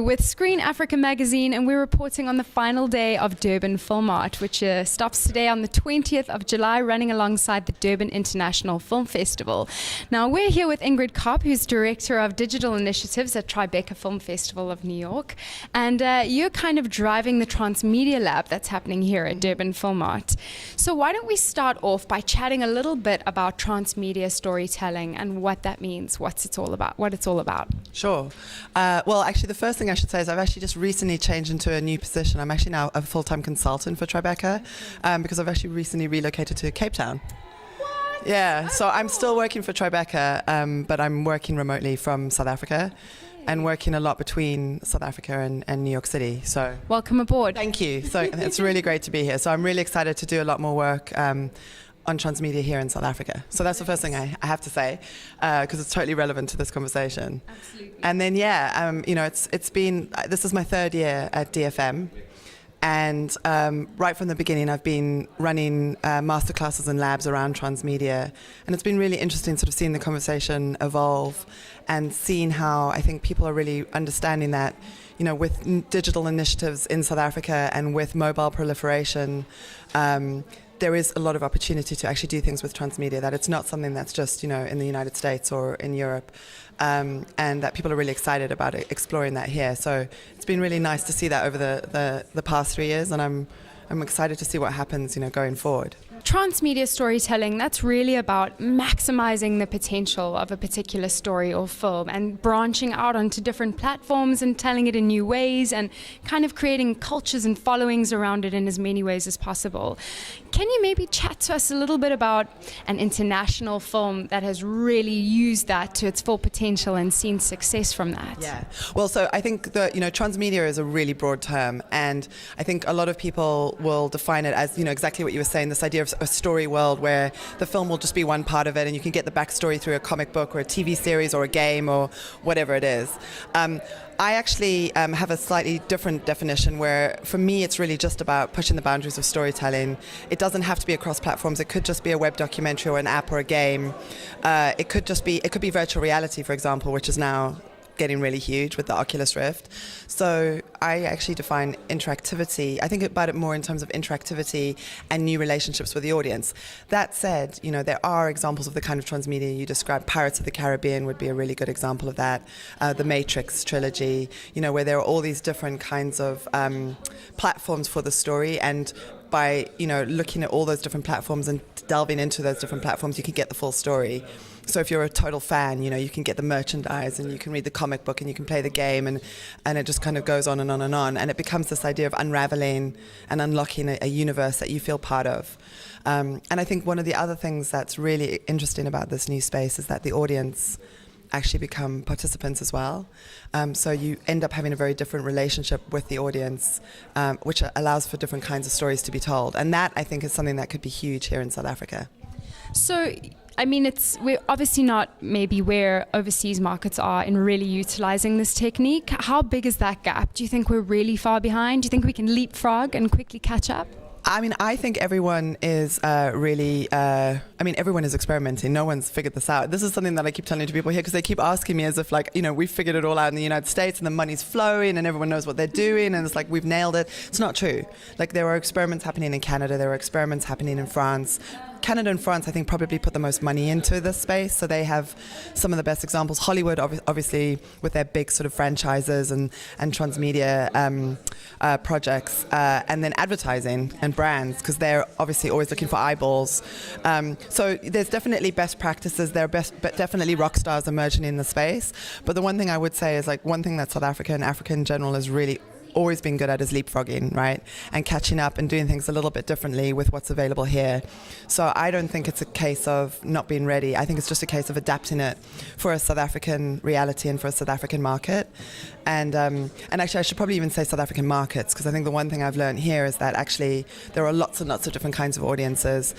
with Screen Africa magazine, and we're reporting on the final day of Durban FilmMart, which stops today on the 20th of July, running alongside the Durban International Film Festival. Now, we're here with Ingrid Kopp, who's Director of Digital Initiatives at Tribeca Film Festival of New York, and you're kind of driving the Transmedia Lab that's happening here at Durban FilmMart. So why don't we start off by chatting a little bit about transmedia storytelling and what that means, what it's all about. Sure. Well, actually, the first thing I should say is I've actually just recently changed into a new position. I'm actually now a full-time consultant for Tribeca because I've actually recently relocated to Cape Town. What? Yeah, so I'm still working for Tribeca, but I'm working remotely from South Africa and working a lot between South Africa and New York City. So welcome aboard. Thank you. So it's really great to be here. So I'm really excited to do a lot more work on transmedia here in South Africa. So that's the first thing I have to say, because it's totally relevant to this conversation. Absolutely. And then, it's been, this is my third year at DFM. And right from the beginning, I've been running masterclasses and labs around transmedia. And it's been really interesting sort of seeing the conversation evolve and seeing how I think people are really understanding that, with digital initiatives in South Africa and with mobile proliferation, there is a lot of opportunity to actually do things with transmedia, that it's not something that's just, in the United States or in Europe, and that people are really excited about exploring that here. So it's been really nice to see that over the past 3 years, and I'm excited to see what happens, going forward. Transmedia storytelling, that's really about maximizing the potential of a particular story or film and branching out onto different platforms and telling it in new ways and kind of creating cultures and followings around it in as many ways as possible. Can you maybe chat to us a little bit about an international film that has really used that to its full potential and seen success from that? Yeah. Well, so I think that, transmedia is a really broad term, and I think a lot of people will define it as, exactly what you were saying, this idea of a story world where the film will just be one part of it and you can get the backstory through a comic book or a TV series or a game or whatever it is. I actually have a slightly different definition where, for me, it's really just about pushing the boundaries of storytelling. It doesn't have to be across platforms. It could just be a web documentary or an app or a game. It could be virtual reality, for example, which is now getting really huge with the Oculus Rift. So I actually define interactivity. I think about it more in terms of interactivity and new relationships with the audience. That said, there are examples of the kind of transmedia you described. Pirates of the Caribbean would be a really good example of that. The Matrix trilogy, where there are all these different kinds of platforms for the story, and by looking at all those different platforms and delving into those different platforms, you can get the full story. So if you're a total fan, you can get the merchandise and you can read the comic book and you can play the game, and it just kind of goes on and on and on. And it becomes this idea of unraveling and unlocking a universe that you feel part of. And I think one of the other things that's really interesting about this new space is that the audience actually become participants as well. So you end up having a very different relationship with the audience, which allows for different kinds of stories to be told. And that, I think, is something that could be huge here in South Africa. So, we're obviously not maybe where overseas markets are in really utilizing this technique. How big is that gap? Do you think we're really far behind? Do you think we can leapfrog and quickly catch up? I think everyone is everyone is experimenting. No one's figured this out. This is something that I keep telling to people here, because they keep asking me as if we've figured it all out in the United States and the money's flowing and everyone knows what they're doing and it's like we've nailed it. It's not true. There are experiments happening in Canada. There are experiments happening in France. Canada and France, I think, probably put the most money into this space, so they have some of the best examples. Hollywood, obviously, with their big sort of franchises and transmedia projects, and then advertising and brands, because they're obviously always looking for eyeballs. So there's definitely best practices. There are but definitely rock stars emerging in the space. But the one thing I would say is, one thing that South Africa and Africa in general is really always been good at is leapfrogging, right? And catching up and doing things a little bit differently with what's available here. So I don't think it's a case of not being ready. I think it's just a case of adapting it for a South African reality and for a South African market. And actually, I should probably even say South African markets, because I think the one thing I've learned here is that actually there are lots and lots of different kinds of audiences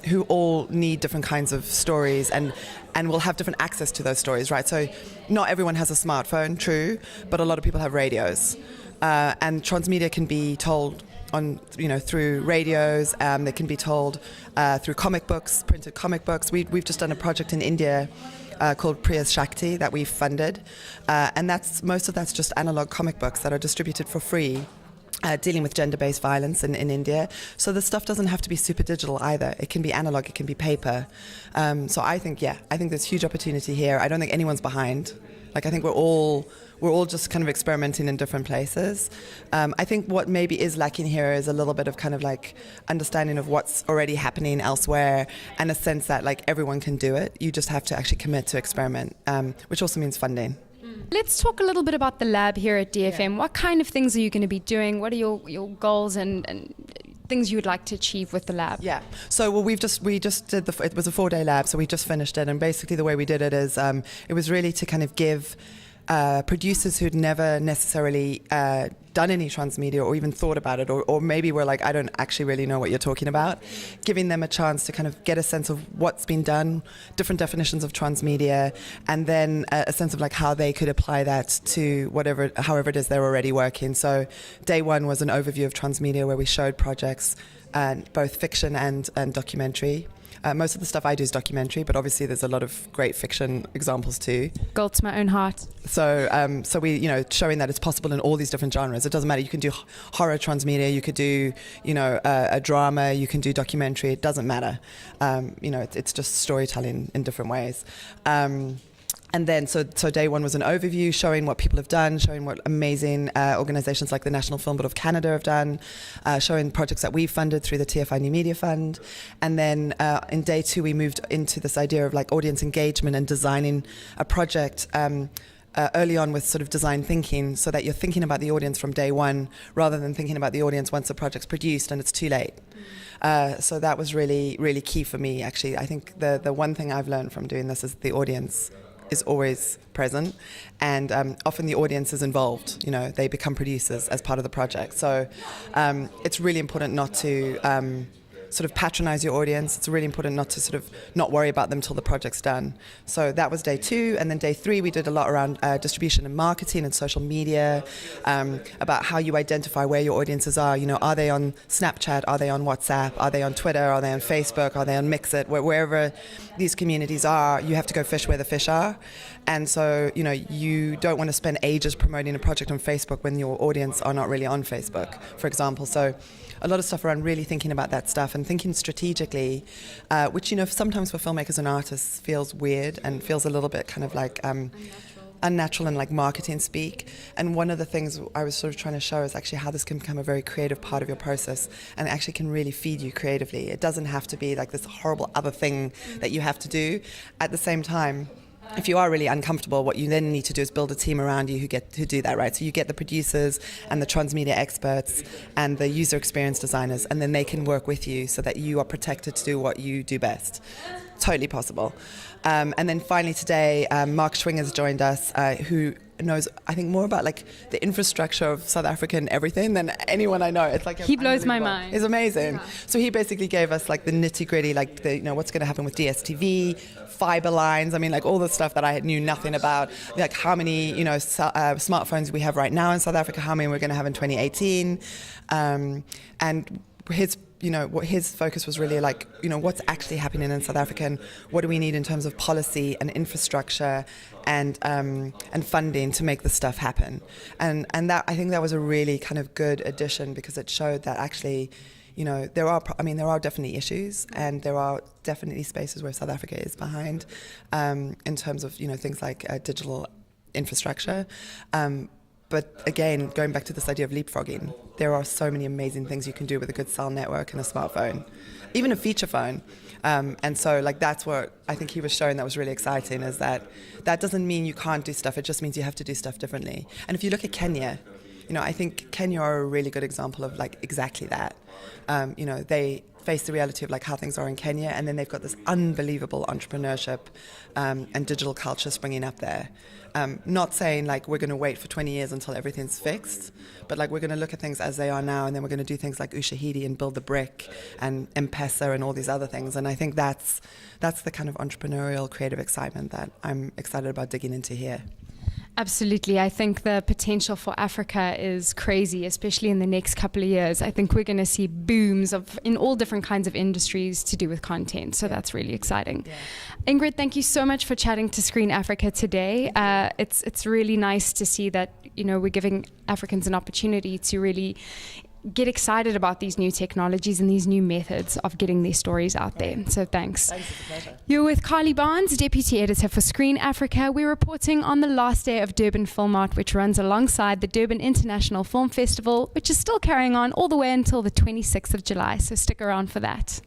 who all need different kinds of stories and will have different access to those stories, right? So not everyone has a smartphone, true, but a lot of people have radios. And transmedia can be told through radios. They can be told through comic books, printed comic books. We've just done a project in India called Priya's Shakti that we've funded. And most of that's just analog comic books that are distributed for free. Dealing with gender-based violence in India. So the stuff doesn't have to be super digital either. It can be analog, it can be paper. So I think there's huge opportunity here. I don't think anyone's behind. Like, I think we're all just kind of experimenting in different places. I think what maybe is lacking here is a little bit of kind of like understanding of what's already happening elsewhere, and a sense that like everyone can do it. You just have to actually commit to experiment, which also means funding. Let's talk a little bit about the lab here at DFM. What kind of things are you going to be doing? What are your goals and things you would like to achieve with the lab? Yeah. So we just did it was a 4-day lab, so we just finished it, and basically the way we did it is it was really to kind of give producers who'd never necessarily done any transmedia or even thought about it, or maybe were like, I don't actually really know what you're talking about, giving them a chance to kind of get a sense of what's been done, different definitions of transmedia, and then a sense of like how they could apply that to however it is they're already working. So day one was an overview of transmedia where we showed projects, both fiction and documentary. Most of the stuff I do is documentary, but obviously there's a lot of great fiction examples too. Gold to my own heart. So we, showing that it's possible in all these different genres. It doesn't matter. You can do horror transmedia, you could do, a drama, you can do documentary. It doesn't matter. It's just storytelling in different ways. And then, so day one was an overview showing what people have done, showing what amazing organizations like the National Film Board of Canada have done, showing projects that we've funded through the TFI New Media Fund. And then in day two, we moved into this idea of like audience engagement and designing a project early on with sort of design thinking, so that you're thinking about the audience from day one rather than thinking about the audience once the project's produced and it's too late. So that was really, really key for me, actually. I think the one thing I've learned from doing this is the audience is always present, and often the audience is involved. They become producers as part of the project. So it's really important not to sort of patronize your audience. It's really important not to sort of not worry about them till the project's done. So that was day two. And then day three, we did a lot around distribution and marketing and social media, about how you identify where your audiences are. Are they on Snapchat? Are they on WhatsApp? Are they on Twitter? Are they on Facebook? Are they on Mixit? Wherever these communities are, you have to go fish where the fish are. And so, you don't want to spend ages promoting a project on Facebook when your audience are not really on Facebook, for example. So a lot of stuff around really thinking about that stuff and thinking strategically, which, sometimes for filmmakers and artists feels weird and feels a little bit kind of like unnatural and like marketing speak. And one of the things I was sort of trying to show is actually how this can become a very creative part of your process, and it actually can really feed you creatively. It doesn't have to be like this horrible other thing that you have to do. At the same time, if you are really uncomfortable, what you then need to do is build a team around you who do that, right? So you get the producers and the transmedia experts and the user experience designers, and then they can work with you so that you are protected to do what you do best. Totally possible. And then finally today, Mark Schwing has joined us, who knows, I think, more about like the infrastructure of South African everything than anyone I know. It's like he blows my mind. It's amazing. Yeah. So he basically gave us like the nitty gritty, like what's going to happen with DSTV, fiber lines. I mean, like all the stuff that I knew nothing about. Like how many smartphones we have right now in South Africa, how many we're going to have in 2018, and what his focus was really like, what's actually happening in South Africa, and what do we need in terms of policy and infrastructure and funding to make this stuff happen. And that, I think that was a really kind of good addition, because it showed that actually, there are definitely issues, and there are definitely spaces where South Africa is behind in terms of, things like digital infrastructure. But again, going back to this idea of leapfrogging, there are so many amazing things you can do with a good cell network and a smartphone, even a feature phone. And so that's what I think he was showing that was really exciting, is that doesn't mean you can't do stuff, it just means you have to do stuff differently. And if you look at Kenya, I think Kenya are a really good example of exactly that. They face the reality of how things are in Kenya, and then they've got this unbelievable entrepreneurship and digital culture springing up there. Not saying we're going to wait for 20 years until everything's fixed, but we're going to look at things as they are now, and then we're going to do things like Ushahidi and Build the Brick and M-Pesa and all these other things. And I think that's the kind of entrepreneurial creative excitement that I'm excited about digging into here. Absolutely. I think the potential for Africa is crazy, especially in the next couple of years. I think we're going to see booms in all different kinds of industries to do with content. So that's really exciting. Yeah. Ingrid, thank you so much for chatting to Screen Africa today. It's really nice to see that, we're giving Africans an opportunity to really get excited about these new technologies and these new methods of getting their stories out there. So thanks. Thanks, it's a pleasure. You're with Carly Barnes, Deputy Editor for Screen Africa. We're reporting on the last day of Durban FilmMart, which runs alongside the Durban International Film Festival, which is still carrying on all the way until the 26th of July. So stick around for that.